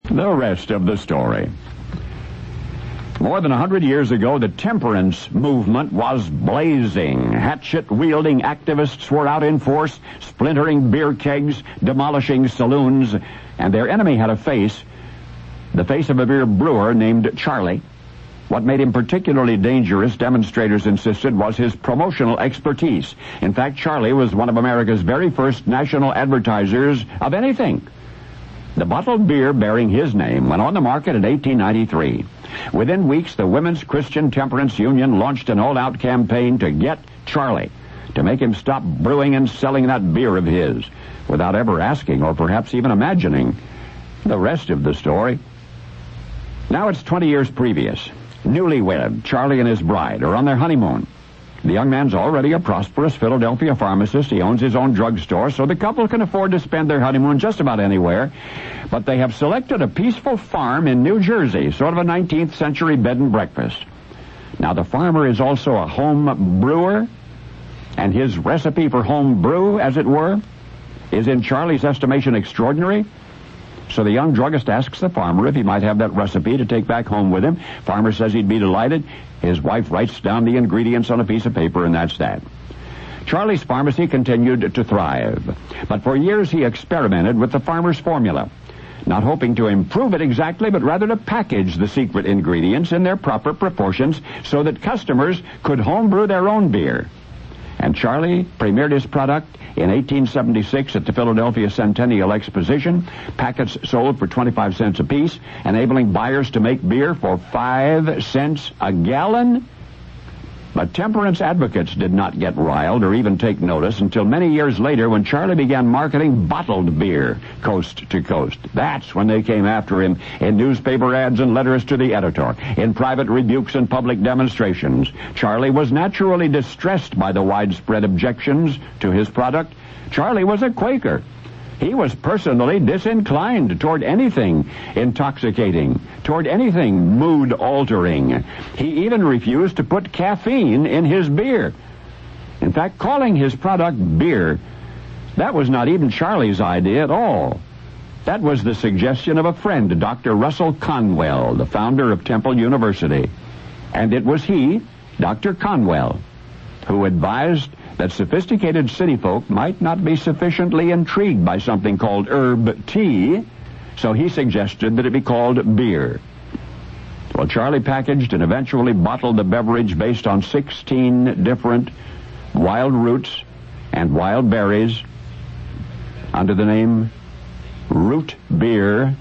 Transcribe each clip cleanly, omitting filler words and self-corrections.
The rest of the story. More than 100 years ago, the temperance movement was blazing. Hatchet-wielding activists were out in force, splintering beer kegs, demolishing saloons, and their enemy had a face, the face of a beer brewer named Charlie. What made him particularly dangerous, demonstrators insisted, was his promotional expertise. In fact, Charlie was one of America's very first national advertisers of anything. The bottled beer bearing his name went on the market in 1893. Within weeks, the Women's Christian Temperance Union launched an all-out campaign to get Charlie, to make him stop brewing and selling that beer of his, without ever asking or perhaps even imagining the rest of the story. Now it's 20 years previous. Newlywed, Charlie and his bride are on their honeymoon. The young man's already a prosperous Philadelphia pharmacist. He owns his own drugstore, so the couple can afford to spend their honeymoon just about anywhere. But they have selected a peaceful farm in New Jersey, sort of a 19th century bed and breakfast. Now, the farmer is also a home brewer, and his recipe for home brew, as it were, is in Charlie's estimation extraordinary. So the young druggist asks the farmer if he might have that recipe to take back home with him. Farmer says he'd be delighted. His wife writes down the ingredients on a piece of paper, and that's that. Charlie's pharmacy continued to thrive, but for years he experimented with the farmer's formula, not hoping to improve it exactly, but rather to package the secret ingredients in their proper proportions so that customers could homebrew their own beer. And Charlie premiered his product in 1876 at the Philadelphia Centennial Exposition. Packets sold for 25 cents apiece, enabling buyers to make beer for 5 cents a gallon. But temperance advocates did not get riled or even take notice until many years later when Charlie began marketing bottled beer coast to coast. That's when they came after him in newspaper ads and letters to the editor, in private rebukes and public demonstrations. Charlie was naturally distressed by the widespread objections to his product. Charlie was a Quaker. He was personally disinclined toward anything intoxicating, toward anything mood-altering. He even refused to put caffeine in his beer. In fact, calling his product beer, that was not even Charlie's idea at all. That was the suggestion of a friend, Dr. Russell Conwell, the founder of Temple University. And it was he, Dr. Conwell, who advised that sophisticated city folk might not be sufficiently intrigued by something called herb tea, so he suggested that it be called beer. Well, Charlie packaged and eventually bottled the beverage based on 16 different wild roots and wild berries under the name Root Beer.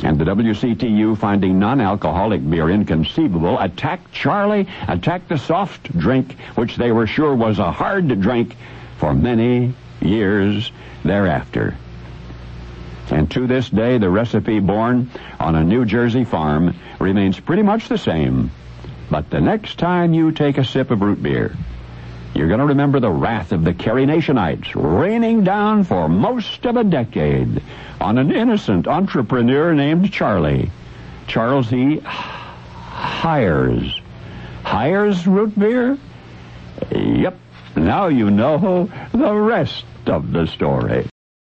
And the WCTU, finding non-alcoholic beer inconceivable, attacked Charlie, attacked the soft drink, which they were sure was a hard drink, for many years thereafter. And to this day, the recipe born on a New Jersey farm remains pretty much the same. But the next time you take a sip of root beer, you're going to remember the wrath of the Carrie Nationites raining down for most of a decade on an innocent entrepreneur named Charlie. Charles E. Hires. Hires root beer? Yep. Now you know the rest of the story.